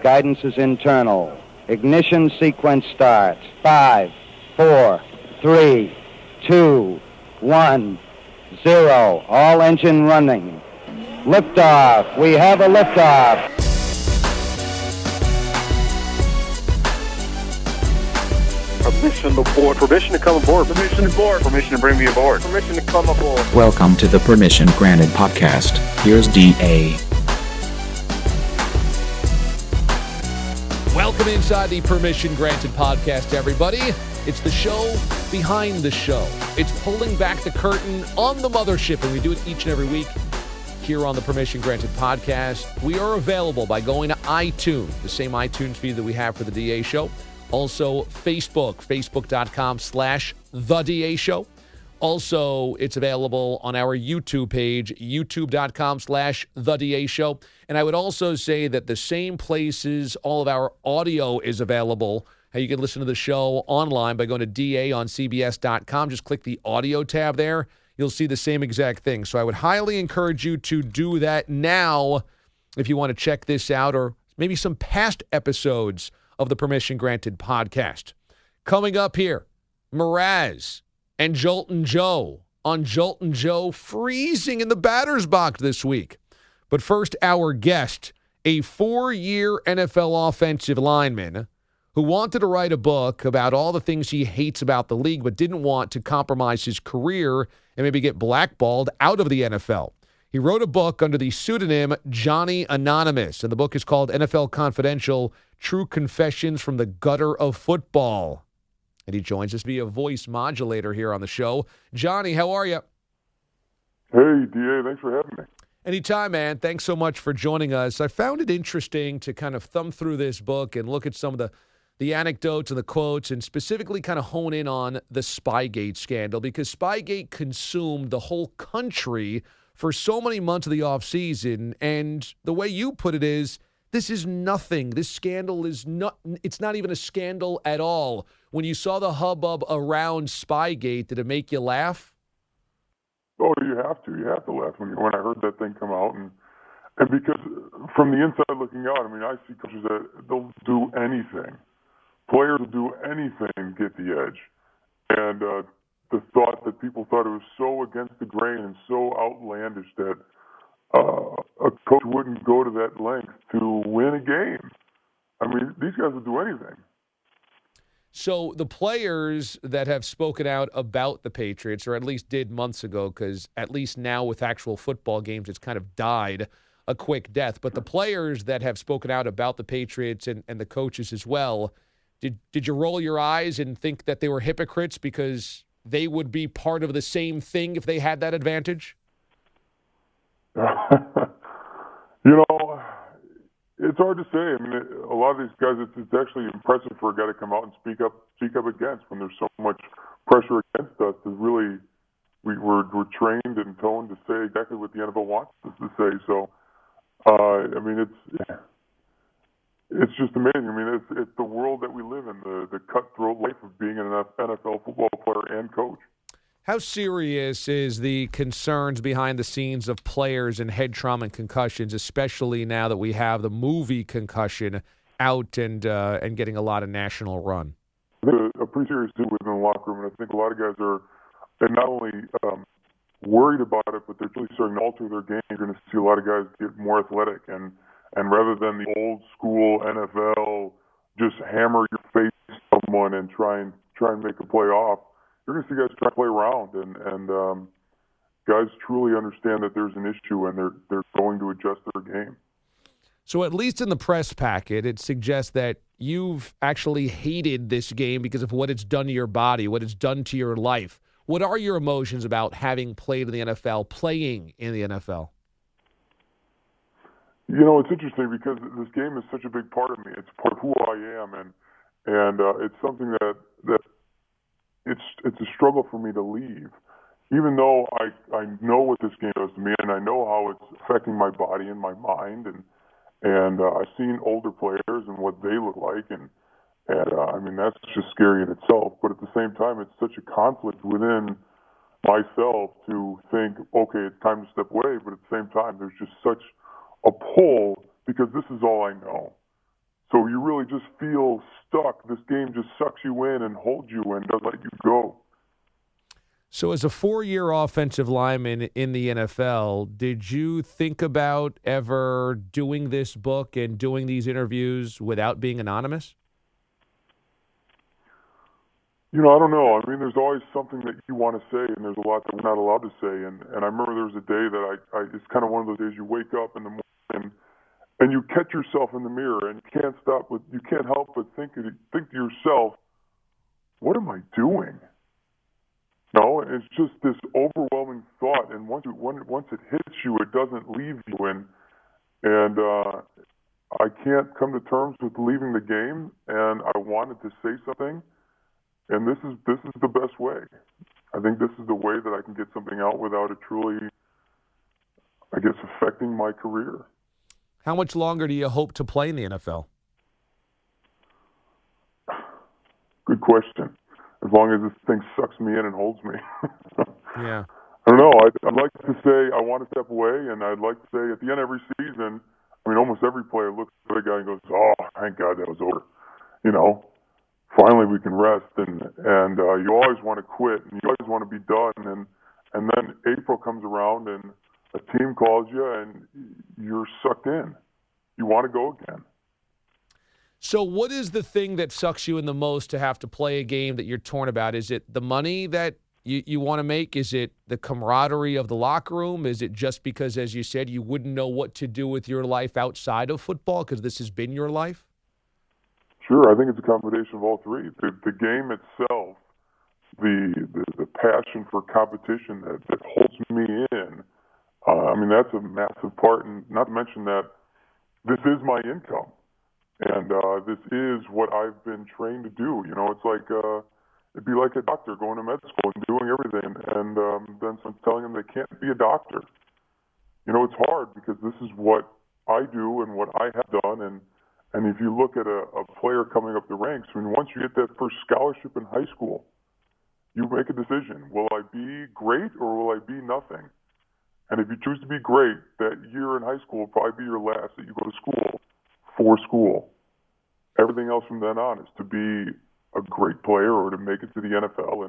Guidance is internal. Ignition sequence starts. 5, 4, 3, 2, 1, 0. All engine running. Liftoff. We have a liftoff. Permission to board. Permission to come aboard. Permission to board. Permission to bring me aboard. Permission to come aboard. Welcome to the Permission Granted podcast. Here's DA. Welcome inside the Permission Granted podcast, everybody. It's the show behind the show. It's pulling back the curtain on the mothership, and we do it each and every week here on the Permission Granted podcast. We are available by going to iTunes, the same iTunes feed that we have for the DA show. Also, Facebook, facebook.com/The DA Show. Also, it's available on our YouTube page, youtube.com/The DA Show. And I would also say that the same places all of our audio is available. You can listen to the show online by going to DA on CBS.com. Just click the audio tab there. You'll see the same exact thing. So I would highly encourage you to do that now if you want to check this out, or maybe some past episodes of the Permission Granted podcast. Coming up here, Mraz and Joltin' Joe on Joltin' Joe freezing in the batter's box this week. But first, our guest, a 4-year NFL offensive lineman who wanted to write a book about all the things he hates about the league but didn't want to compromise his career and maybe get blackballed out of the NFL. He wrote a book under the pseudonym Johnny Anonymous, and the book is called NFL Confidential: True Confessions from the Gutter of Football. And he joins us via voice modulator here on the show. Johnny, how are you? Hey, DA, thanks for having me. Anytime, man. Thanks so much for joining us. I found it interesting to kind of thumb through this book and look at some of the anecdotes and the quotes, and specifically kind of hone in on the Spygate scandal, because Spygate consumed the whole country for so many months of the offseason. And the way you put it is, this is nothing. This scandal is not, it's not even a scandal at all. When you saw the hubbub around Spygate, did it make you laugh? Oh, you have to. You have to laugh when I heard that thing come out. And because from the inside looking out, I mean, I see coaches that they'll do anything. Players will do anything to get the edge. And the thought that people thought it was so against the grain and so outlandish that a coach wouldn't go to that length to win a game. I mean, these guys will do anything. So the players that have spoken out about the Patriots, or at least did months ago, because at least now with actual football games, it's kind of died a quick death. But the players that have spoken out about the Patriots and the coaches as well, did you roll your eyes and think that they were hypocrites because they would be part of the same thing if they had that advantage? It's hard to say. I mean, a lot of these guys, it's actually impressive for a guy to come out and speak up against when there's so much pressure against us. We're trained and toned to say exactly what the NFL wants us to say. So, I mean, it's just amazing. I mean, it's the world that we live in, the cutthroat life of being an NFL football player and coach. How serious is the concerns behind the scenes of players and head trauma and concussions, especially now that we have the movie Concussion out and getting a lot of national run? I think a pretty serious deal within the locker room, and I think a lot of guys are not only worried about it, but they're really starting to alter their game. You're going to see a lot of guys get more athletic, and rather than the old school NFL, just hammer your face at someone and try and make a play off. You're going to see guys try to play around, and guys truly understand that there's an issue, and they're going to adjust their game. So at least in the press packet, it suggests that you've actually hated this game because of what it's done to your body, what it's done to your life. What are your emotions about having played in the NFL, playing in the NFL? You know, it's interesting because this game is such a big part of me. It's part of who I am, and it's something that it's a struggle for me to leave. Even though I know what this game does to me, and I know how it's affecting my body and my mind, and I've seen older players and what they look like, and I mean, that's just scary in itself. But at the same time, it's such a conflict within myself to think, okay, it's time to step away. But at the same time, there's just such a pull because this is all I know. really just feel stuck. This game just sucks you in and holds you and doesn't let you go. So as a 4-year offensive lineman in the NFL, did you think about ever doing this book and doing these interviews without being anonymous? I don't know. I mean, there's always something that you want to say, and there's a lot that we're not allowed to say. And I remember there was a day that it's kind of one of those days you wake up in the morning and you catch yourself in the mirror, and you can't help but think to yourself, what am I doing? No, it's just this overwhelming thought, and once it hits you, it doesn't leave you. And I can't come to terms with leaving the game, and I wanted to say something, and this is the best way. I think this is the way that I can get something out without it truly, I guess, affecting my career. How much longer do you hope to play in the NFL? Good question. As long as this thing sucks me in and holds me. Yeah. I don't know. I'd like to say I want to step away, and I'd like to say at the end of every season, I mean, almost every player looks at the guy and goes, "Oh, thank God that was over." Finally we can rest. And you always want to quit, and you always want to be done. And then April comes around, and a team calls you, and you're sucked in. You want to go again. So what is the thing that sucks you in the most to have to play a game that you're torn about? Is it the money that you want to make? Is it the camaraderie of the locker room? Is it just because, as you said, you wouldn't know what to do with your life outside of football because this has been your life? Sure, I think it's a combination of all three. The game itself, the passion for competition that holds me in, I mean, that's a massive part. And not to mention that this is my income. And this is what I've been trained to do. It's like it'd be like a doctor going to med school and doing everything, and then someone telling them they can't be a doctor. It's hard because this is what I do and what I have done. And if you look at a player coming up the ranks, I mean, once you get that first scholarship in high school, you make a decision. Will I be great or will I be nothing? And if you choose to be great, that year in high school will probably be your last that you go to school. For school. Everything else from then on is to be a great player or to make it to the NFL,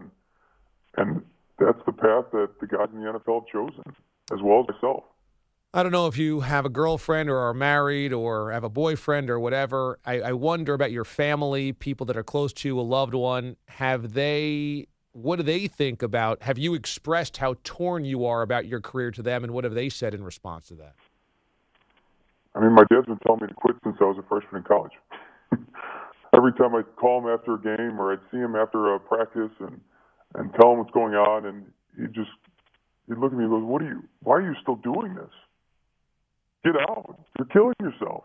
and that's the path that the guys in the NFL have chosen, as well as myself. I don't know if you have a girlfriend or are married or have a boyfriend or whatever. I wonder about your family, people that are close to you, a loved one. What do they think about, have you expressed how torn you are about your career to them, and what have they said in response to that? I mean, my dad's been telling me to quit since I was a freshman in college. Every time I'd call him after a game or I'd see him after a practice and tell him what's going on, and he'd look at me and goes, why are you still doing this? Get out. You're killing yourself.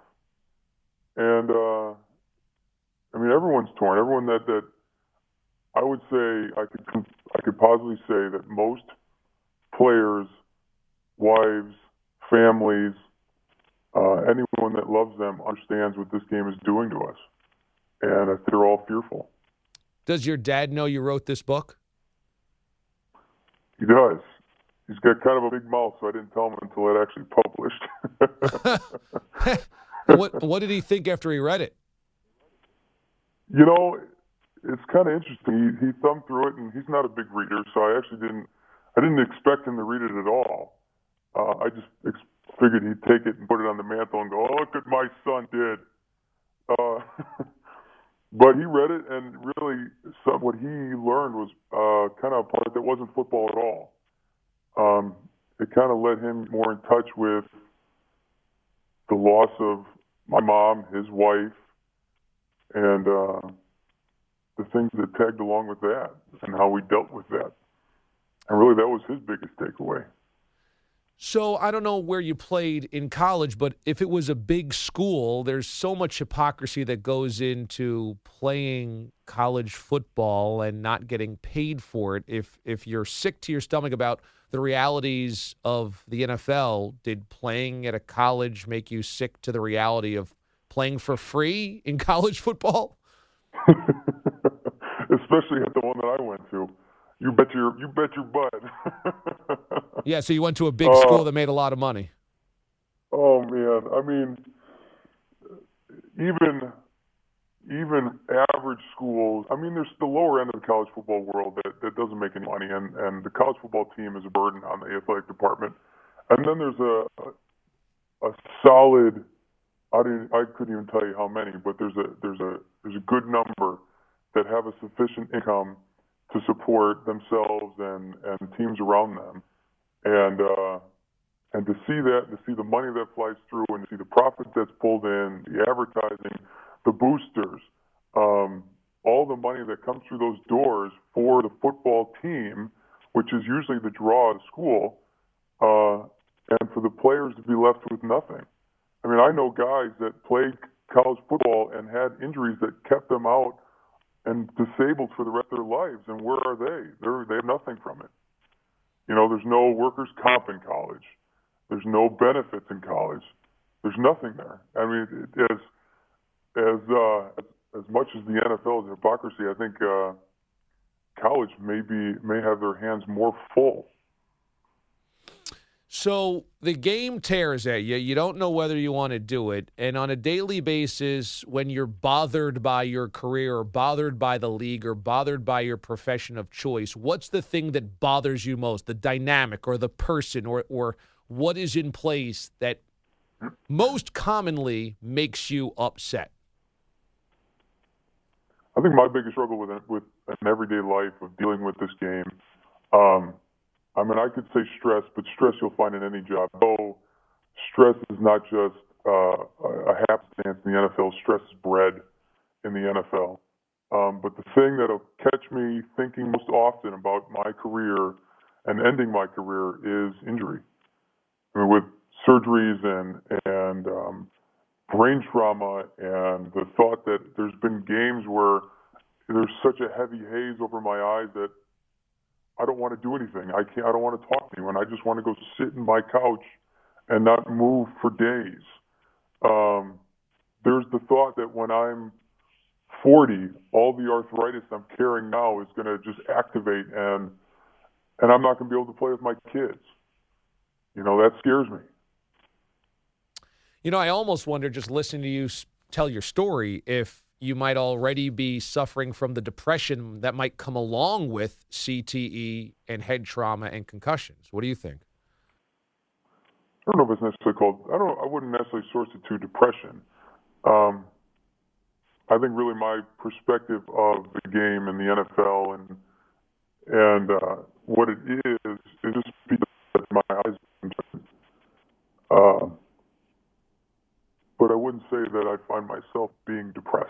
And, I mean, everyone's torn. Everyone that I would say I could positively say that most players, wives, families, anyone that loves them understands what this game is doing to us. And I think they're all fearful. Does your dad know you wrote this book? He does. He's got kind of a big mouth, so I didn't tell him until it actually published. What did he think after he read it? It's kind of interesting. He thumbed through it, and he's not a big reader, so I didn't expect him to read it at all. I just figured he'd take it and put it on the mantle and go, "Oh, look what my son did." But he read it, and really, what he learned was kind of a part that wasn't football at all. It kind of led him more in touch with the loss of my mom, his wife, and the things that tagged along with that, and how we dealt with that. And really, that was his biggest takeaway. So I don't know where you played in college, but if it was a big school, there's so much hypocrisy that goes into playing college football and not getting paid for it. If you're sick to your stomach about the realities of the NFL, did playing at a college make you sick to the reality of playing for free in college football? Especially at the one that I went to. You bet your butt. Yeah, so you went to a big school that made a lot of money. Oh, man. I mean, even even average schools, I mean, there's the lower end of the college football world that doesn't make any money, and the college football team is a burden on the athletic department. And then there's a solid, I couldn't even tell you how many, but there's a good number that have a sufficient income to support themselves and teams around them. And to see that, to see the money that flies through, and to see the profit that's pulled in, the advertising, the boosters, all the money that comes through those doors for the football team, which is usually the draw of the school, and for the players to be left with nothing. I mean, I know guys that played college football and had injuries that kept them out and disabled for the rest of their lives. And where are they? They have nothing from it. You know, there's no workers' comp in college. There's no benefits in college. There's nothing there. I mean, as much as the NFL is hypocrisy, I think college may have their hands more full. So the game tears at you. You don't know whether you want to do it. And on a daily basis, when you're bothered by your career or bothered by the league or bothered by your profession of choice, what's the thing that bothers you most? The dynamic or the person or what is in place that most commonly makes you upset? I think my biggest struggle with an everyday life of dealing with this game, I mean, I could say stress, but stress you'll find in any job. So stress is not just a happenstance in the NFL. Stress is bred in the NFL. But the thing that'll catch me thinking most often about my career and ending my career is injury. I mean, with surgeries and brain trauma, and the thought that there's been games where there's such a heavy haze over my eyes that I don't want to do anything. I don't want to talk to anyone. I just want to go sit in my couch and not move for days. There's the thought that when I'm 40, all the arthritis I'm carrying now is going to just activate, and I'm not going to be able to play with my kids. You know, that scares me. You know, I almost wonder, just listening to you tell your story, if you might already be suffering from the depression that might come along with CTE and head trauma and concussions. What do you think? I don't know if it's necessarily called. I wouldn't necessarily source it to depression. I think really my perspective of the game and the NFL and what it is just because my eyes. But I wouldn't say that I find myself being depressed.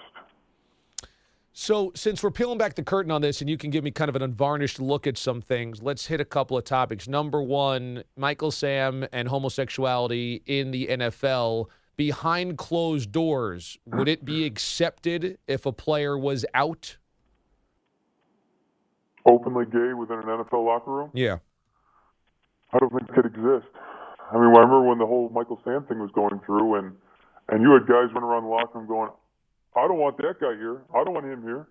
So since we're peeling back the curtain on this and you can give me kind of an unvarnished look at some things, let's hit a couple of topics. Number one, Michael Sam and homosexuality in the NFL. Behind closed doors, would it be accepted if a player was out? Openly gay within an NFL locker room? Yeah. I don't think it could exist. I mean, I remember when the whole Michael Sam thing was going through, and you had guys running around the locker room going, I don't want that guy here. I don't want him here.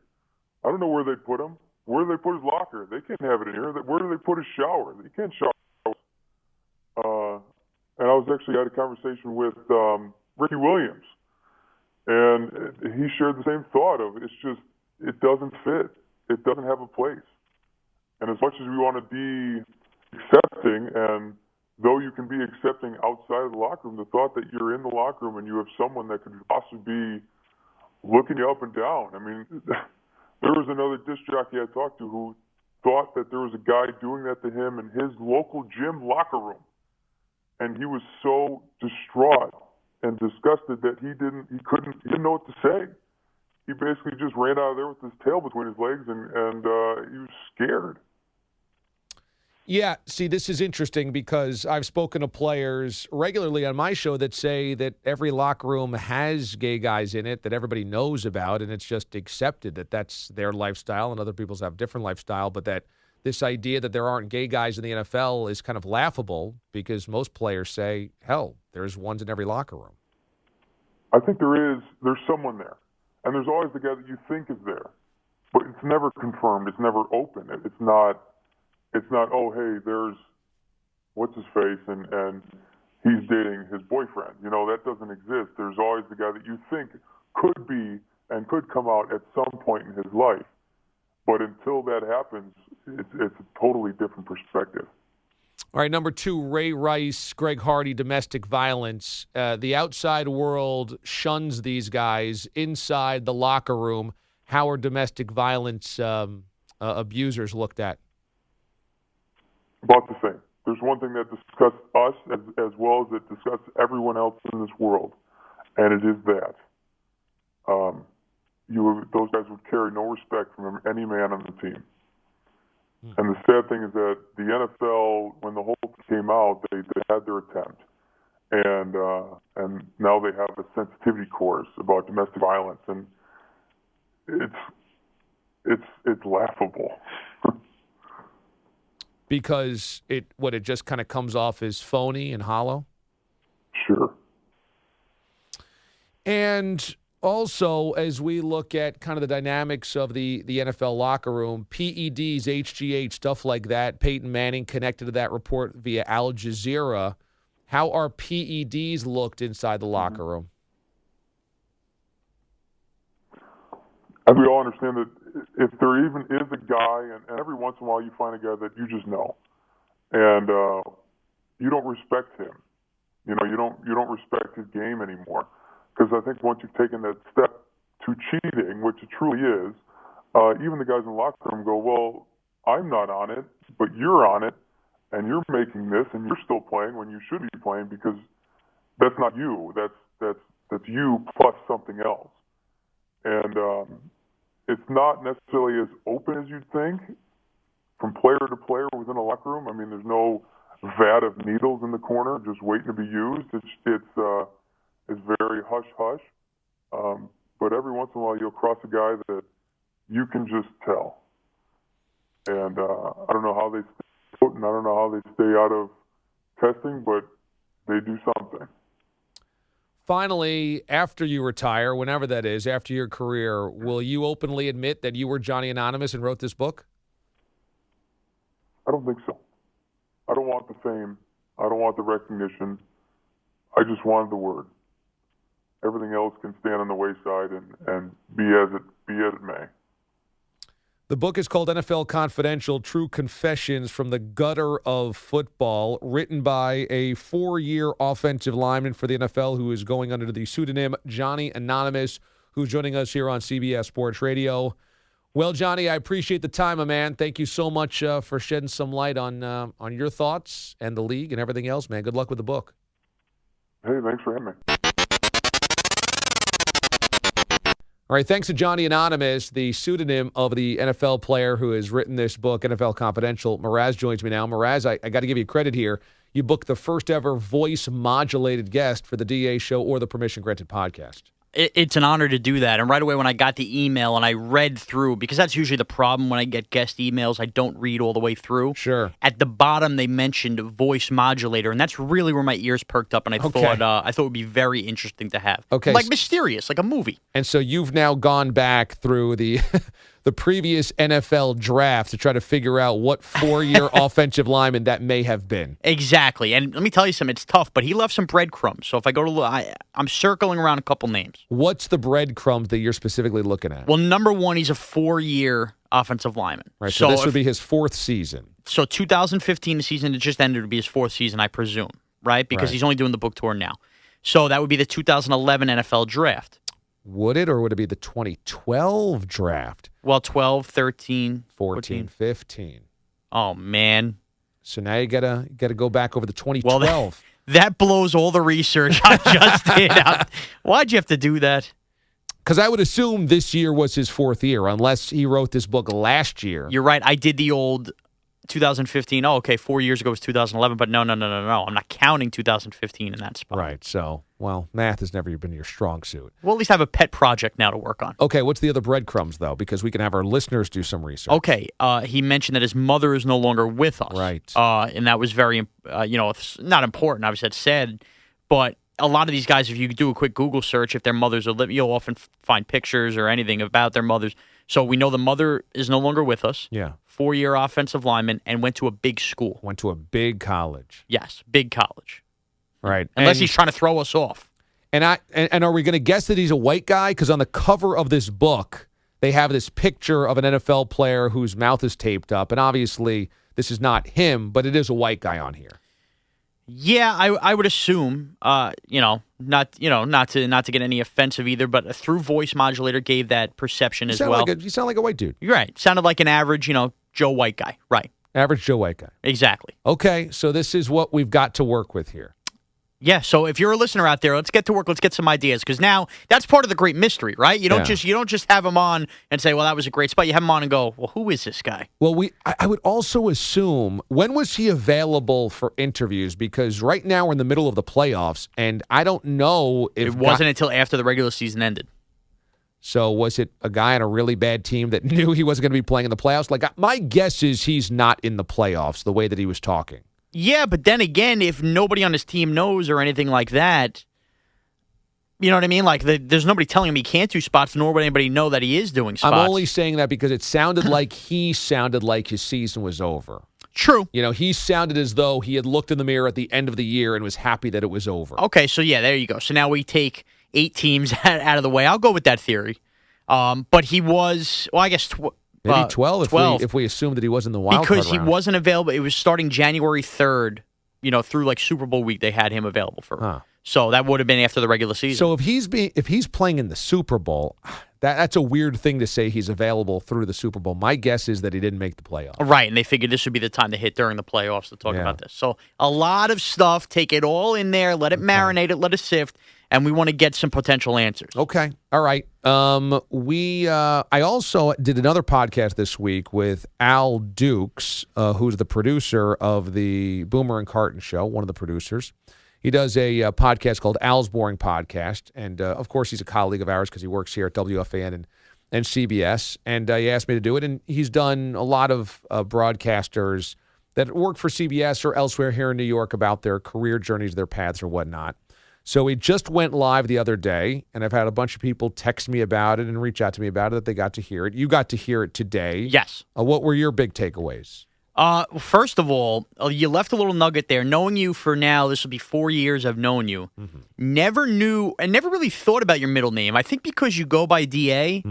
I don't know where they'd put him. Where do they put his locker? They can't have it in here. Where do they put his shower? They can't shower. And I was actually had a conversation with Ricky Williams, and he shared the same thought of it's just, it doesn't fit. It doesn't have a place. And as much as we want to be accepting, and though you can be accepting outside of the locker room, the thought that you're in the locker room and you have someone that could possibly be looking you up and down. I mean, there was another disc jockey I talked to who thought that there was a guy doing that to him in his local gym locker room. And he was so distraught and disgusted that he didn't know what to say. He basically just ran out of there with his tail between his legs, and he was scared. Yeah, see, this is interesting because I've spoken to players regularly on my show that say that every locker room has gay guys in it that everybody knows about, and it's just accepted that that's their lifestyle, and other people's have different lifestyle, but that this idea that there aren't gay guys in the NFL is kind of laughable because most players say, hell, there's ones in every locker room. I think there's someone there, and there's always the guy that you think is there, but it's never confirmed. It's never open. It's not, oh, hey, there's what's-his-face, and he's dating his boyfriend. You know, that doesn't exist. There's always the guy that you think could be and could come out at some point in his life. But until that happens, it's a totally different perspective. All right, number 2, Ray Rice, Greg Hardy, domestic violence. The outside world shuns these guys. Inside the locker room, how are domestic violence abusers looked at? About the same. There's one thing that disgusts us as well as it disgusts everyone else in this world, and it is that. Those guys would carry no respect from any man on the team. And the sad thing is that the NFL, when the whole thing came out, they had their attempt, and now they have a sensitivity course about domestic violence, and it's laughable. Because it just kind of comes off as phony and hollow? Sure. And also, as we look at kind of the dynamics of the NFL locker room, PEDs, HGH, stuff like that, Peyton Manning connected to that report via Al Jazeera. How are PEDs looked inside the locker room? And we all understand that if there even is a guy, and every once in a while you find a guy that you just know, and you don't respect him. You don't respect his game anymore. Because I think once you've taken that step to cheating, which it truly is, even the guys in the locker room go, well, I'm not on it, but you're on it, and you're making this, and you're still playing when you should be playing because that's not you. That's you plus something else. And it's not necessarily as open as you'd think from player to player within a locker room. I mean, there's no vat of needles in the corner just waiting to be used. It's very hush-hush. But every once in a while you'll cross a guy that you can just tell. And I don't know how they stay out, and I don't know how they stay out of testing, but they do something. Finally, after you retire, whenever that is, after your career, will you openly admit that you were Johnny Anonymous and wrote this book? I don't think so. I don't want the fame. I don't want the recognition. I just wanted the word. Everything else can stand on the wayside and be as it may. The book is called NFL Confidential, True Confessions from the Gutter of Football, written by a 4-year offensive lineman for the NFL who is going under the pseudonym Johnny Anonymous, who's joining us here on CBS Sports Radio. Well, Johnny, I appreciate the time, my man. Thank you so much for shedding some light on your thoughts and the league and everything else, man. Good luck with the book. Hey, thanks for having me. All right, thanks to Johnny Anonymous, the pseudonym of the NFL player who has written this book, NFL Confidential. Mraz joins me now. Mraz, I got to give you credit here. You booked the first ever voice-modulated guest for the DA show or the Permission Granted podcast. It's an honor to do that. And right away when I got the email and I read through, because that's usually the problem when I get guest emails, I don't read all the way through. Sure. At the bottom, they mentioned voice modulator, and that's really where my ears perked up, and I thought it would be very interesting to have. Okay. Like mysterious, like a movie. And so you've now gone back through the the previous NFL draft to try to figure out what 4-year offensive lineman that may have been. Exactly. And let me tell you something, it's tough, but he left some breadcrumbs. So if I go to I'm circling around a couple names. What's the breadcrumbs that you're specifically looking at? Well, number one, he's a 4-year offensive lineman. Right, so this would be his 4th season. So 2015, the season that just ended, would be his 4th season, I presume, right? Because he's only doing the book tour now. So that would be the 2011 NFL draft. Would it, or would it be the 2012 draft? Well, 12, 13, 14, 15. Oh, man. So now you gotta go back over the 2012. Well, that blows all the research I just did out. Why'd you have to do that? Because I would assume this year was his 4th year, unless he wrote this book last year. You're right. I did the old 2015. Oh, okay, 4 years ago was 2011, but no. I'm not counting 2015 in that spot. Right, so, well, math has never been your strong suit. We'll at least have a pet project now to work on. Okay, what's the other breadcrumbs, though? Because we can have our listeners do some research. Okay, he mentioned that his mother is no longer with us. Right. And that was very, it's not important. Obviously, it's sad, but a lot of these guys, if you do a quick Google search, if their mothers are living, you'll often find pictures or anything about their mothers. So we know the mother is no longer with us. Yeah. 4-year offensive lineman and went to a big school. Went to a big college. Yes, big college. Right. Unless he's trying to throw us off. And are we going to guess that he's a white guy? Because on the cover of this book, they have this picture of an NFL player whose mouth is taped up, and obviously this is not him, but it is a white guy on here. Yeah, I would assume, not to get any offensive either, but a through voice modulator gave that perception as well. You sound like a white dude. You're right. Sounded like an average, Joe white guy. Right. Average Joe white guy. Exactly. Okay, so this is what we've got to work with here. Yeah, so if you're a listener out there, let's get to work. Let's get some ideas, because now that's part of the great mystery, right? You don't just have him on and say, well, that was a great spot. You have him on and go, well, who is this guy? Well, I would also assume, when was he available for interviews? Because right now we're in the middle of the playoffs, and I don't know if... It wasn't until after the regular season ended. So was it a guy on a really bad team that knew he wasn't going to be playing in the playoffs? Like, my guess is he's not in the playoffs the way that he was talking. Yeah, but then again, if nobody on his team knows or anything like that, you know what I mean? Like, there's nobody telling him he can't do spots, nor would anybody know that he is doing spots. I'm only saying that because it sounded like he sounded like his season was over. True. He sounded as though he had looked in the mirror at the end of the year and was happy that it was over. Okay, so yeah, there you go. So now we take 8 teams out of the way. I'll go with that theory. But he was, well, I guess... Maybe 12 if we assume that he was in the wild card round. Because he wasn't available. It was starting January 3rd, through like Super Bowl week, they had him available for. Huh. So that would have been after the regular season. So if he's playing in the Super Bowl, that's a weird thing to say he's available through the Super Bowl. My guess is that he didn't make the playoffs. Right, and they figured this would be the time to hit during the playoffs to talk about this. So a lot of stuff, take it all in there, let it marinate it, let it sift, and we want to get some potential answers. Okay. All right. I also did another podcast this week with Al Dukes, who's the producer of the Boomer and Carton show, one of the producers. He does a podcast called Al's Boring Podcast, and of course he's a colleague of ours because he works here at WFAN and CBS, and he asked me to do it, and he's done a lot of broadcasters that work for CBS or elsewhere here in New York about their career journeys, their paths, or whatnot. So he just went live the other day, and I've had a bunch of people text me about it and reach out to me about it that they got to hear it. You got to hear it today. Yes. What were your big takeaways? First of all, you left a little nugget there. Knowing you for now, this will be 4 years I've known you. Mm-hmm. Never knew and never really thought about your middle name. I think because you go by DA,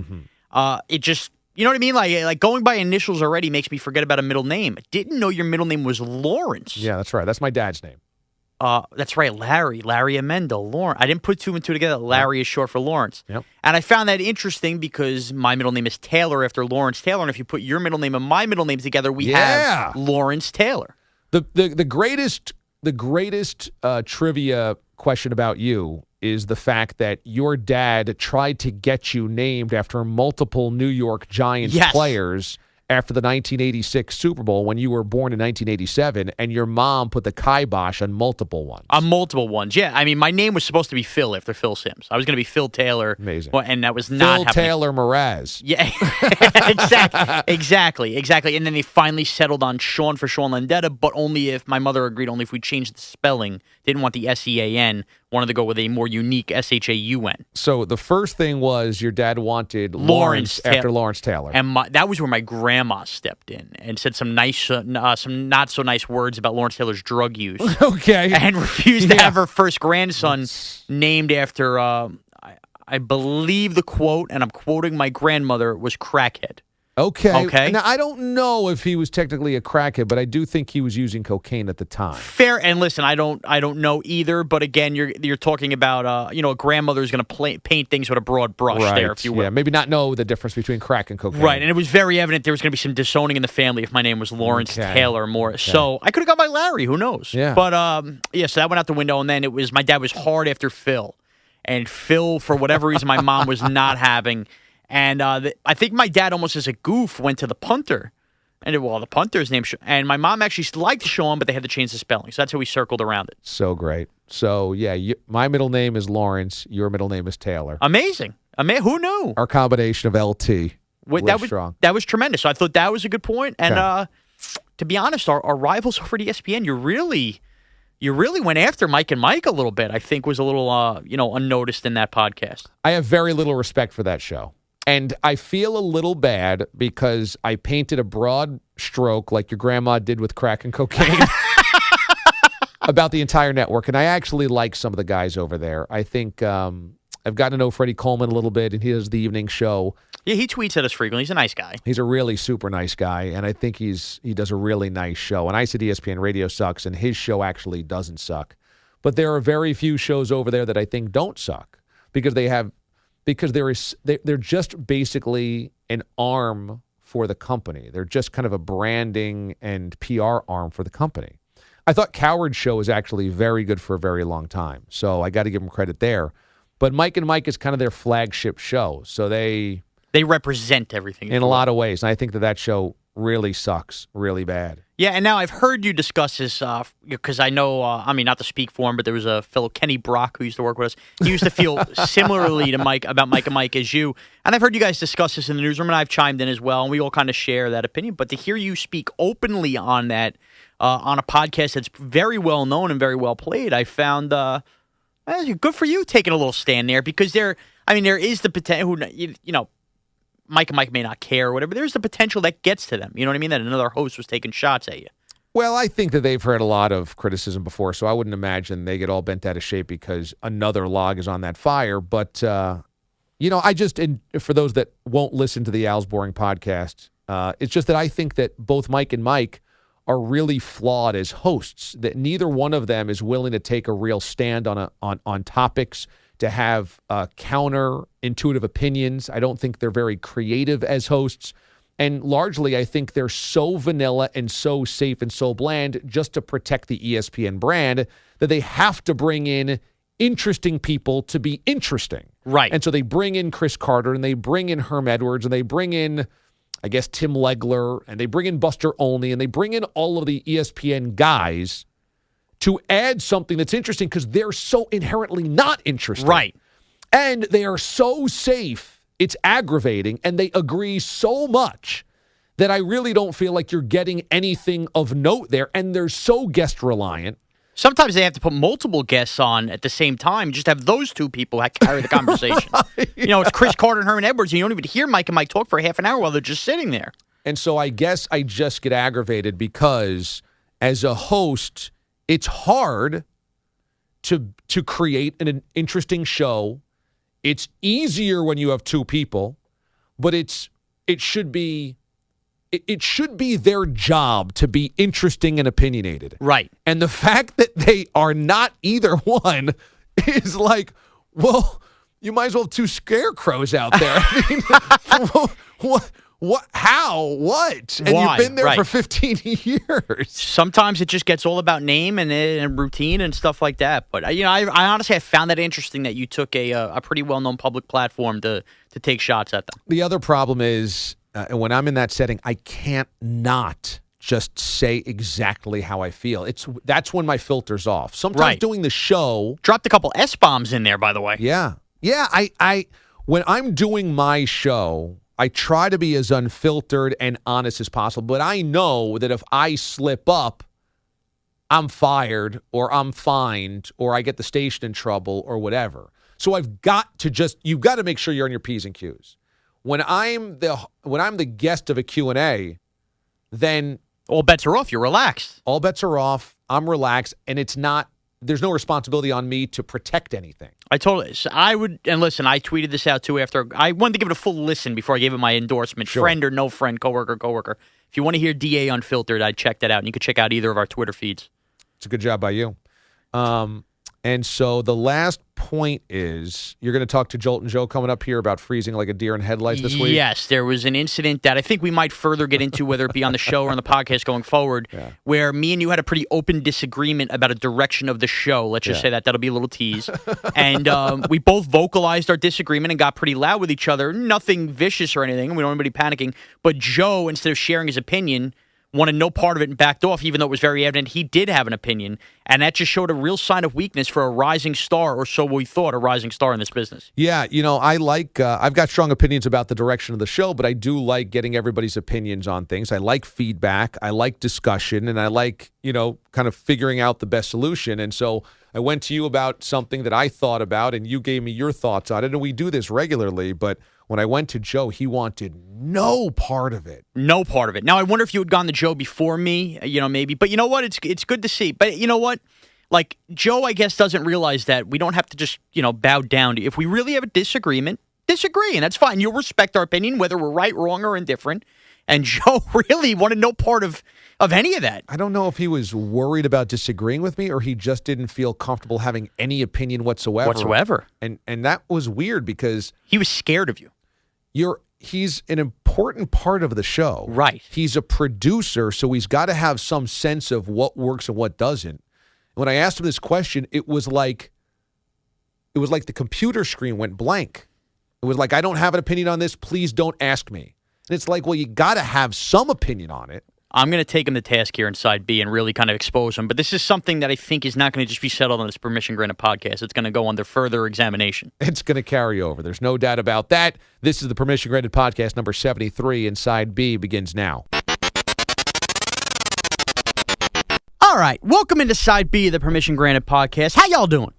it just, you know what I mean? Like going by initials already makes me forget about a middle name. I didn't know your middle name was Lawrence. Yeah, that's right. That's my dad's name. That's right, Larry Amendo, Lawrence. I didn't put 2 and 2 together. Larry is short for Lawrence. Yep. And I found that interesting because my middle name is Taylor after Lawrence Taylor, and if you put your middle name and my middle name together, we have Lawrence Taylor. The greatest trivia question about you is the fact that your dad tried to get you named after multiple New York Giants players after the 1986 Super Bowl when you were born in 1987, and your mom put the kibosh on multiple ones. On multiple ones, yeah. I mean, my name was supposed to be Phil after Phil Sims. I was going to be Phil Taylor. Amazing. And that was not happening. Phil Taylor Mraz. Yeah, exactly. And then they finally settled on Sean for Sean Landetta, but only if my mother agreed, only if we changed the spelling. Didn't want the S-E-A-N, wanted to go with a more unique S-H-A-U-N. So the first thing was your dad wanted Lawrence after Lawrence Taylor. And that was where my grandma stepped in and said some not so nice words about Lawrence Taylor's drug use. Okay. And refused to have her first grandson named after, I believe the quote, and I'm quoting my grandmother, was crackhead. Okay. Now, I don't know if he was technically a crackhead, but I do think he was using cocaine at the time. Fair. And listen, I don't know either. But again, you're talking about a grandmother is going to paint things with a broad brush there, if you will. Yeah, maybe not know the difference between crack and cocaine. Right, and it was very evident there was going to be some disowning in the family if my name was Lawrence Taylor Morris. Okay. So I could have gone by Larry. Who knows? Yeah. But so that went out the window, and then it was my dad was hard after Phil, and Phil for whatever reason my mom was not having. And I think my dad, almost as a goof, went to the punter. And the punter's name, and my mom actually liked Sean, but they had to change the spelling. So that's how we circled around it. So great. So, yeah, my middle name is Lawrence. Your middle name is Taylor. Amazing. Who knew? Our combination of LT. Strong. That was tremendous. So I thought that was a good point. And to be honest, our rivals over at ESPN, you really went after Mike and Mike a little bit. I think was a little, unnoticed in that podcast. I have very little respect for that show. And I feel a little bad because I painted a broad stroke like your grandma did with crack and cocaine. about the entire network. And I actually like some of the guys over there. I think I've gotten to know Freddie Coleman a little bit, and he does the evening show. Yeah, he tweets at us frequently. He's a nice guy. He's a really super nice guy, and I think he does a really nice show. And I said ESPN Radio sucks, and his show actually doesn't suck. But there are very few shows over there that I think don't suck because they're just basically an arm for the company. They're just kind of a branding and PR arm for the company. I thought Coward's show was actually very good for a very long time, so I got to give him credit there. But Mike and Mike is kind of their flagship show, so they represent everything in a lot of ways. And I think that show really sucks really bad. Yeah, and now I've heard you discuss this because I know, not to speak for him, but there was a fellow, Kenny Brock, who used to work with us. He used to feel similarly to Mike about Mike and Mike as you. And I've heard you guys discuss this in the newsroom, and I've chimed in as well, and we all kind of share that opinion. But to hear you speak openly on that on a podcast that's very well known and very well played, I found good for you taking a little stand there because there is the potential, Mike and Mike may not care or whatever. There's the potential that gets to them. You know what I mean? That another host was taking shots at you. Well, I think that they've heard a lot of criticism before, so I wouldn't imagine they get all bent out of shape because another log is on that fire. But, for those that won't listen to the Al's Boring podcast, it's just that I think that both Mike and Mike are really flawed as hosts, that neither one of them is willing to take a real stand on topics, to have counterintuitive opinions. I don't think they're very creative as hosts. And largely, I think they're so vanilla and so safe and so bland just to protect the ESPN brand that they have to bring in interesting people to be interesting. Right. And so they bring in Chris Carter, and they bring in Herm Edwards, and they bring in, I guess, Tim Legler, and they bring in Buster Olney, and they bring in all of the ESPN guys to add something that's interesting because they're so inherently not interesting. Right. And they are so safe, it's aggravating, and they agree so much that I really don't feel like you're getting anything of note there, and they're so guest-reliant. Sometimes they have to put multiple guests on at the same time, just have those two people that carry the conversation. Right. It's Chris Carter and Herman Edwards, and you don't even hear Mike and Mike talk for half an hour while they're just sitting there. And so I guess I just get aggravated because as a host, it's hard to create an interesting show. It's easier when you have two people, but it should be their job to be interesting and opinionated. Right. And the fact that they are not either one is like, well, you might as well have two scarecrows out there. I mean, what? How? What? And why? You've been there right. for 15 years. Sometimes it just gets all about name and routine and stuff like that. But I honestly have found that interesting that you took a pretty well-known public platform to take shots at them. The other problem is when I'm in that setting, I can't not just say exactly how I feel. That's when my filter's off. Sometimes doing the show, dropped a couple S-bombs in there, by the way. Yeah. I when I'm doing my show, I try to be as unfiltered and honest as possible, but I know that if I slip up, I'm fired or I'm fined or I get the station in trouble or whatever. So you've got to make sure you're on your P's and Q's. When I'm the guest of a Q&A, then all bets are off. You're relaxed. All bets are off. I'm relaxed, and there's no responsibility on me to protect anything. I tweeted this out too after I wanted to give it a full listen before I gave it my endorsement. Sure. Friend or no friend, coworker. If you want to hear DA Unfiltered, I'd check that out. And you can check out either of our Twitter feeds. It's a good job by you. And so the last point is you're going to talk to Jolt and Joe coming up here about freezing like a deer in headlights this week? Yes, there was an incident that I think we might further get into, whether it be on the show or on the podcast going forward, where me and you had a pretty open disagreement about a direction of the show. Let's just say that'll be a little tease. And we both vocalized our disagreement and got pretty loud with each other. Nothing vicious or anything. We don't want anybody panicking. But Joe, instead of sharing his opinion, wanted no part of it and backed off, even though it was very evident he did have an opinion. And that just showed a real sign of weakness for a rising star, or so we thought, a rising star in this business. Yeah, I like, I've got strong opinions about the direction of the show, but I do like getting everybody's opinions on things. I like feedback. I like discussion, and I like, kind of figuring out the best solution. And so I went to you about something that I thought about, and you gave me your thoughts on it. And we do this regularly, but when I went to Joe, he wanted no part of it. No part of it. Now, I wonder if you had gone to Joe before me, maybe. But you know what? It's good to see. But you know what? Like, Joe, I guess, doesn't realize that we don't have to just, bow down to. If we really have a disagreement, disagree, and that's fine. You'll respect our opinion, whether we're right, wrong, or indifferent. And Joe really wanted no part of any of that. I don't know if he was worried about disagreeing with me or he just didn't feel comfortable having any opinion whatsoever. And that was weird because he was scared of you. He's an important part of the show. Right. He's a producer, so he's got to have some sense of what works and what doesn't. When I asked him this question, it was like the computer screen went blank. It was like, I don't have an opinion on this. Please don't ask me. And it's like, well, you got to have some opinion on it. I'm going to take him to task here in Side B and really kind of expose him. But this is something that I think is not going to just be settled on this Permission Granted podcast. It's going to go under further examination. It's going to carry over. There's no doubt about that. This is the Permission Granted podcast number 73, and Side B begins now. All right. Welcome into Side B of the Permission Granted podcast. How y'all doing?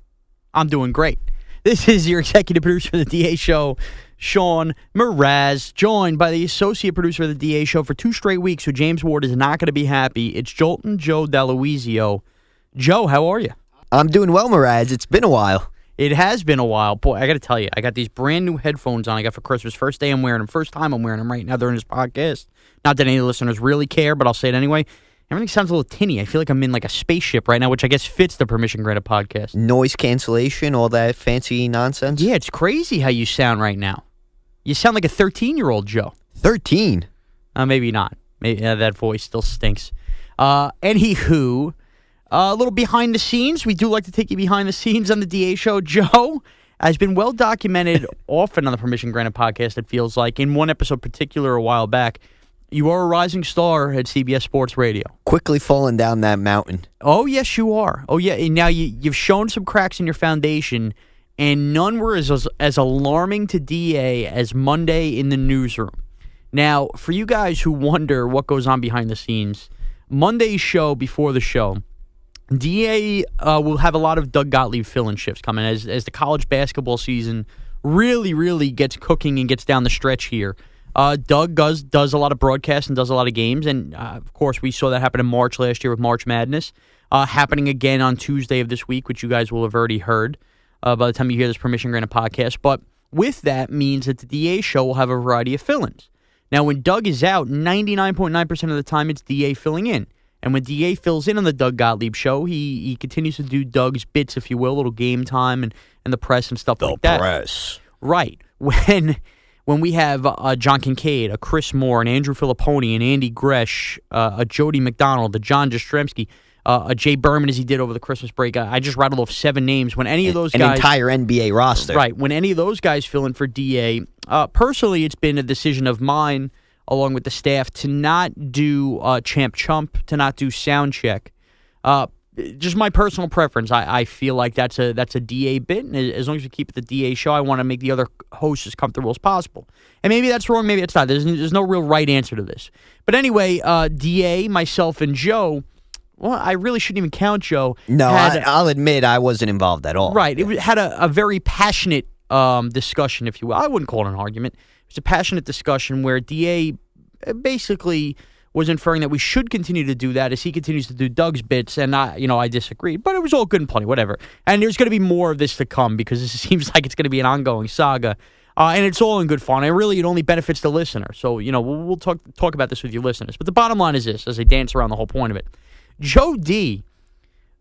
I'm doing great. This is your executive producer of the DA Show, Sean Mraz, joined by the associate producer of the DA Show for 2 straight weeks, who James Ward is not going to be happy. It's Jolton Joe D'Aloisio. Joe, how are you? I'm doing well, Mraz. It's been a while. It has been a while. Boy, I got to tell you, I got these brand new headphones on I got for Christmas. First day I'm wearing them. First time I'm wearing them right now during this podcast. Not that any of the listeners really care, but I'll say it anyway. Everything sounds a little tinny. I feel like I'm in like a spaceship right now, which I guess fits the Permission Granted podcast. Noise cancellation, all that fancy nonsense. Yeah, it's crazy how you sound right now. You sound like a 13-year-old Joe. 13? Maybe not. Maybe that voice still stinks. Anywho, a little behind the scenes. We do like to take you behind the scenes on the DA Show. Joe has been well documented often on the Permission Granted podcast, it feels like. In one episode particular a while back, you are a rising star at CBS Sports Radio. Quickly falling down that mountain. Oh, yes, you are. Oh, yeah. And now you've shown some cracks in your foundation, and none were as alarming to DA as Monday in the newsroom. Now, for you guys who wonder what goes on behind the scenes, Monday's show before the show, DA will have a lot of Doug Gottlieb fill-in shifts coming as the college basketball season really, really gets cooking and gets down the stretch here. Doug does a lot of broadcasts and does a lot of games, and of course we saw that happen in March last year with March Madness, happening again on Tuesday of this week, which you guys will have already heard by the time you hear this Permission Granted podcast. But with that means that the DA Show will have a variety of fill-ins. Now, when Doug is out, 99.9% of the time it's DA filling in. And when DA fills in on the Doug Gottlieb Show, he continues to do Doug's bits, if you will, a little game time and the press and stuff like that. The press. Right. When we have John Kincaid, a Chris Moore, an Andrew Filipponi, an Andy Gresh, a Jody McDonald, a John Jastrzemski, a Jay Berman, as he did over the Christmas break. I just rattled off 7 names. When any of those guys... An entire NBA roster. Right. When any of those guys fill in for DA, personally, it's been a decision of mine, along with the staff, to not do Champ Chump, to not do Sound Check. Just my personal preference. I feel like that's a DA bit, and as long as we keep it the DA show, I want to make the other hosts as comfortable as possible. And maybe that's wrong, maybe it's not. There's no real right answer to this. But anyway, DA, myself, and Joe, well, I really shouldn't even count Joe. No, I'll admit I wasn't involved at all. Right. It had a very passionate discussion, if you will. I wouldn't call it an argument. It was a passionate discussion where DA basically was inferring that we should continue to do that as he continues to do Doug's bits, and I disagreed, but it was all good and plenty, whatever. And there's going to be more of this to come because this seems like it's going to be an ongoing saga, and it's all in good fun. And really, it only benefits the listener. So we'll talk about this with you listeners. But the bottom line is this: as I dance around the whole point of it, Joe D,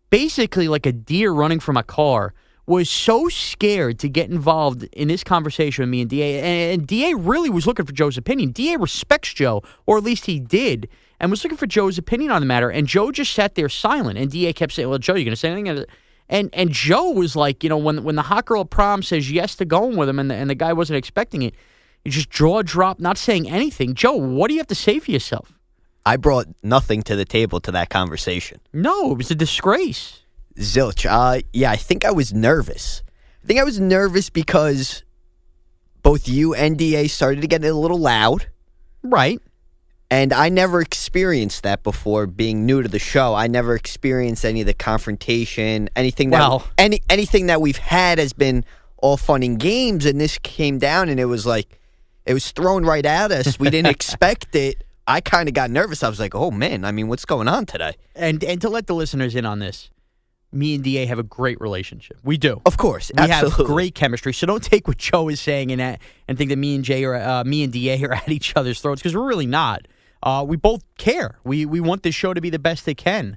basically like a deer running from a car, was so scared to get involved in this conversation with me and DA. And DA really was looking for Joe's opinion. DA respects Joe, or at least he did, and was looking for Joe's opinion on the matter. And Joe just sat there silent. And DA kept saying, well, Joe, you going to say anything? And Joe was like, when the hot girl at prom says yes to going with him and the guy wasn't expecting it, he just jaw dropped, not saying anything. Joe, what do you have to say for yourself? I brought nothing to the table to that conversation. No, it was a disgrace. Zilch. Yeah, I think I was nervous. I think I was nervous because both you and DA started to get a little loud. Right. And I never experienced that before, being new to the show. I never experienced any of the confrontation, anything that we've had has been all fun and games, and this came down and it was like, it was thrown right at us. We didn't expect it. I kind of got nervous. I was like, oh man, what's going on today? And to let the listeners in on this, me and DA have a great relationship. We do. Of course, we absolutely. have great chemistry. So don't take what Joe is saying and think that me and DA are at each other's throats, because we're really not. We both care. We want this show to be the best it can,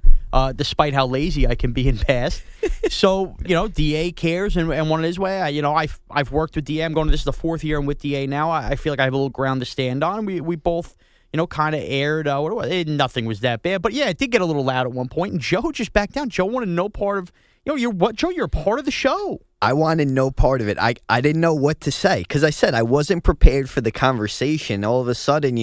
despite how lazy I can be in past. So, DA cares and one his way. I've worked with DA. I'm this is the 4th year I'm with DA now. I feel like I have a little ground to stand on. We both, kind of aired. Nothing was that bad. But, yeah, it did get a little loud at one point. And Joe just backed down. Joe wanted no part of, Joe, you're a part of the show. I wanted no part of it. I didn't know what to say because I said I wasn't prepared for the conversation. All of a sudden,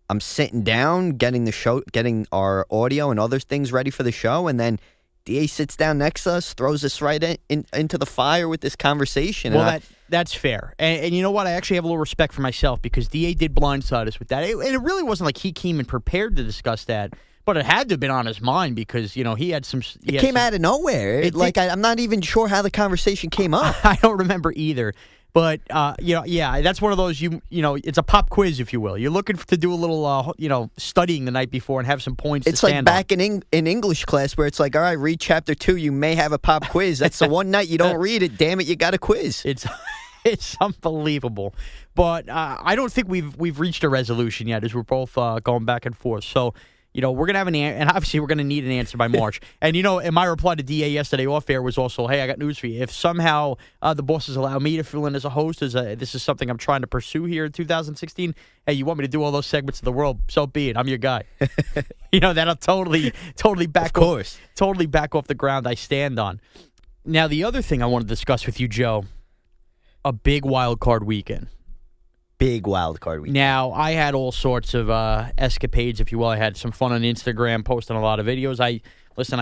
I'm sitting down, getting our audio and other things ready for the show, and then DA sits down next to us, throws us right into the fire with this conversation. Well, that's fair. And you know what? I actually have a little respect for myself because DA did blindside us with that. And it really wasn't like he came and prepared to discuss that, but it had to have been on his mind because, he had some... It came out of nowhere. I'm not even sure how the conversation came up. I don't remember either. But, that's one of those, it's a pop quiz, if you will. You're looking to do a little, studying the night before and have some points to stand on. It's like back in English class where it's like, all right, read chapter 2, you may have a pop quiz. That's the one night you don't read it. Damn it, you got a quiz. It's unbelievable. But I don't think we've reached a resolution yet as we're both going back and forth. So... we're going to have and obviously we're going to need an answer by March. And, and my reply to DA yesterday off air was also, hey, I got news for you. If somehow the bosses allow me to fill in as a host, this is something I'm trying to pursue here in 2016, hey, you want me to do all those segments of the world, so be it. I'm your guy. That'll totally back off. Totally back off the ground I stand on. Now, the other thing I want to discuss with you, Joe, a big wild card weekend. Big wild card weekend. Now, I had all sorts of escapades, if you will. I had some fun on Instagram, posting a lot of videos. I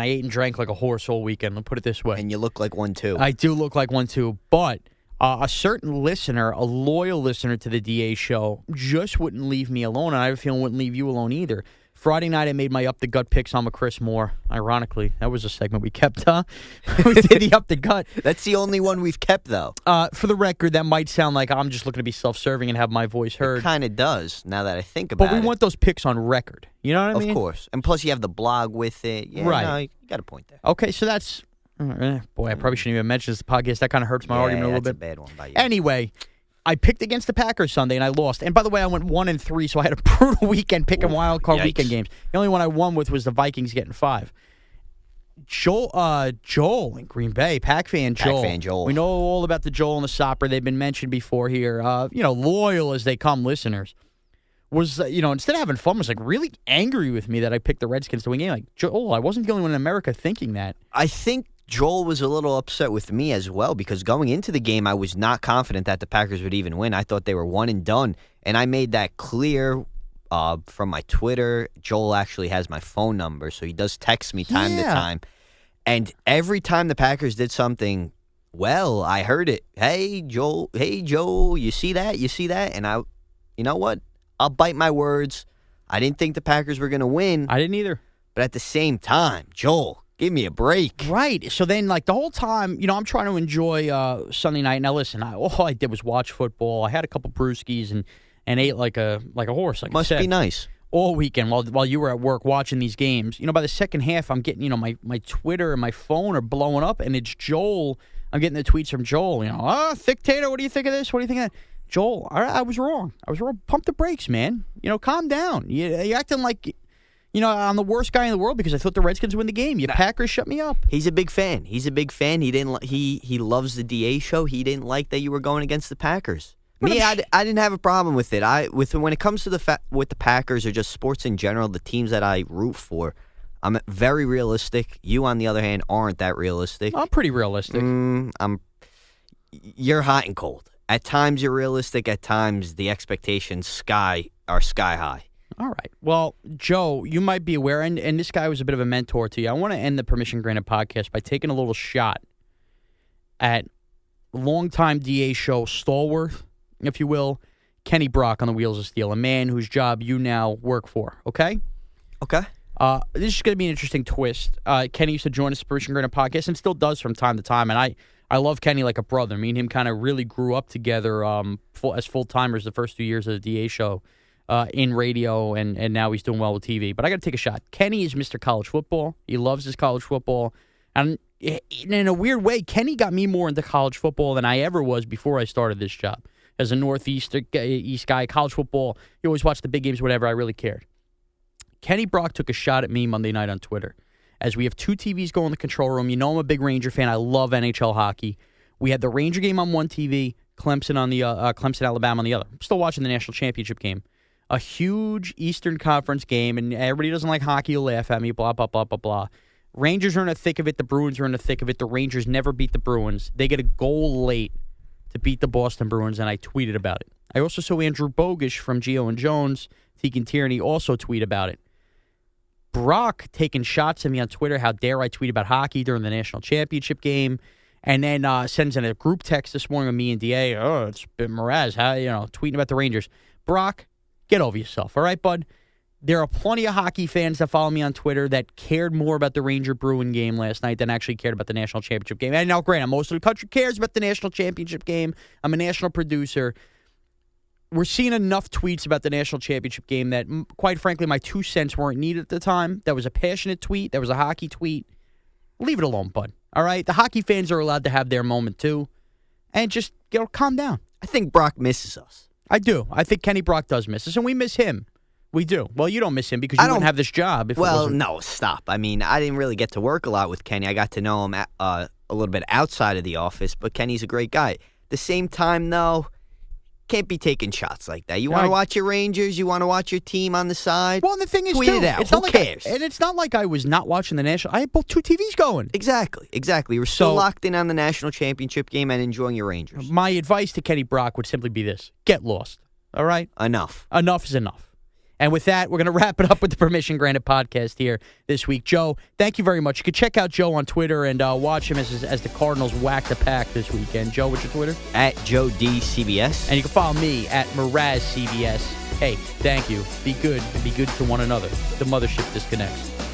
ate and drank like a horse all weekend. Let's put it this way. And you look like one, too. I do look like one, too. But a certain listener, a loyal listener to the DA show, just wouldn't leave me alone, and I have a feeling wouldn't leave you alone either. Friday night, I made my Up the Gut picks on Chris Moore. Ironically, that was a segment we kept, huh? We did the Up the Gut. That's the only one we've kept, though. For the record, that might sound like I'm just looking to be self-serving and have my voice heard. It kind of does, now that I think about it. But we want those picks on record. You know what I mean? Of course. And plus, you have the blog with it. Yeah, right. No, you got a point there. Okay, so that's... boy, I probably shouldn't even mention this podcast. That kind of hurts my argument a little bit. That's a bad one by you. Anyway... I picked against the Packers Sunday, and I lost. And by the way, I went 1-3, so I had a brutal weekend picking wild card weekend games. The only one I won with was the Vikings getting 5. Joel in Green Bay, Pack fan Joel. We know all about the Joel and the Sopper. They've been mentioned before here. Loyal as they come listeners. Was, instead of having fun, was like really angry with me that I picked the Redskins to win the game. Like, Joel, I wasn't the only one in America thinking that. I think Joel was a little upset with me as well because going into the game, I was not confident that the Packers would even win. I thought they were one and done, and I made that clear from my Twitter. Joel actually has my phone number, so he does text me time to time. And every time the Packers did something well, I heard it. Hey, Joel, you see that? You see that? And you know what? I'll bite my words. I didn't think the Packers were going to win. I didn't either. But at the same time, Joel, give me a break. Right. So then, the whole time, I'm trying to enjoy Sunday night. Now, listen, all I did was watch football. I had a couple brewskis and ate like a horse. Like Must be nice. All weekend while you were at work watching these games. By the second half, I'm getting, my Twitter and my phone are blowing up, and it's Joel. I'm getting the tweets from Joel. Thick Tater, what do you think of this? What do you think of that? Joel, I was wrong. Pump the brakes, man. Calm down. You're acting like... I'm the worst guy in the world because I thought the Redskins win the game. Packers shut me up. He's a big fan. He didn't. He loves the DA show. He didn't like that you were going against the Packers. Me, I didn't have a problem with it. When it comes to with the Packers or just sports in general, the teams that I root for, I'm very realistic. You, on the other hand, aren't that realistic. I'm pretty realistic. You're hot and cold. At times you're realistic. At times the expectations are sky high. All right. Well, Joe, you might be aware, and this guy was a bit of a mentor to you. I want to end the Permission Granted podcast by taking a little shot at longtime DA show stalwart, if you will, Kenny Brock on the Wheels of Steel, a man whose job you now work for, okay? Okay. This is going to be an interesting twist. Kenny used to join us Permission Granted podcast and still does from time to time, and I love Kenny like a brother. Me and him kind of really grew up together as full-timers the first 2 years of the DA show. In radio, and now he's doing well with TV. But I got to take a shot. Kenny is Mr. College Football. He loves his college football. And in a weird way, Kenny got me more into college football than I ever was before I started this job. As a Northeast East guy, college football, you always watch the big games, whatever, I really cared. Kenny Brock took a shot at me Monday night on Twitter. As we have 2 TVs going in the control room, you know I'm a big Ranger fan. I love NHL hockey. We had the Ranger game on one TV, Clemson Alabama on the other. I'm still watching the national championship game. A huge Eastern Conference game, and everybody doesn't like hockey. You'll laugh at me, blah, blah, blah, blah, blah. Rangers are in the thick of it. The Bruins are in the thick of it. The Rangers never beat the Bruins. They get a goal late to beat the Boston Bruins, and I tweeted about it. I also saw Andrew Bogish from Geo and Jones, Tegan Tierney, also tweet about it. Brock taking shots at me on Twitter. How dare I tweet about hockey during the national championship game? And then sends in a group text this morning with me and DA. Oh, it's been Mraz, tweeting about the Rangers. Brock, get over yourself, all right, bud? There are plenty of hockey fans that follow me on Twitter that cared more about the Ranger-Bruin game last night than actually cared about the national championship game. And now, granted, most of the country cares about the national championship game. I'm a national producer. We're seeing enough tweets about the national championship game that, quite frankly, my 2 cents weren't needed at the time. That was a passionate tweet. That was a hockey tweet. Leave it alone, bud. All right? The hockey fans are allowed to have their moment, too. And just, calm down. I think Brock misses us. I do. I think Kenny Brock does miss us, and we miss him. We do. Well, you don't miss him because you wouldn't have this job. No, stop. I mean, I didn't really get to work a lot with Kenny. I got to know him a little bit outside of the office, but Kenny's a great guy. At the same time, though, can't be taking shots like that. You want to watch your Rangers? You want to watch your team on the side? Well, and the thing is, tweet it out. Who cares? And it's not like I was not watching the national. I had both 2 TVs going. Exactly. You were still locked in on the national championship game and enjoying your Rangers. My advice to Kenny Brock would simply be this. Get lost. All right? Enough. Enough is enough. And with that, we're going to wrap it up with the Permission Granted podcast here this week. Joe, thank you very much. You can check out Joe on Twitter and watch him as the Cardinals whack the pack this weekend. Joe, what's your Twitter? At Joe D CBS. And you can follow me at Mraz CBS. Hey, thank you. Be good and be good to one another. The mothership disconnects.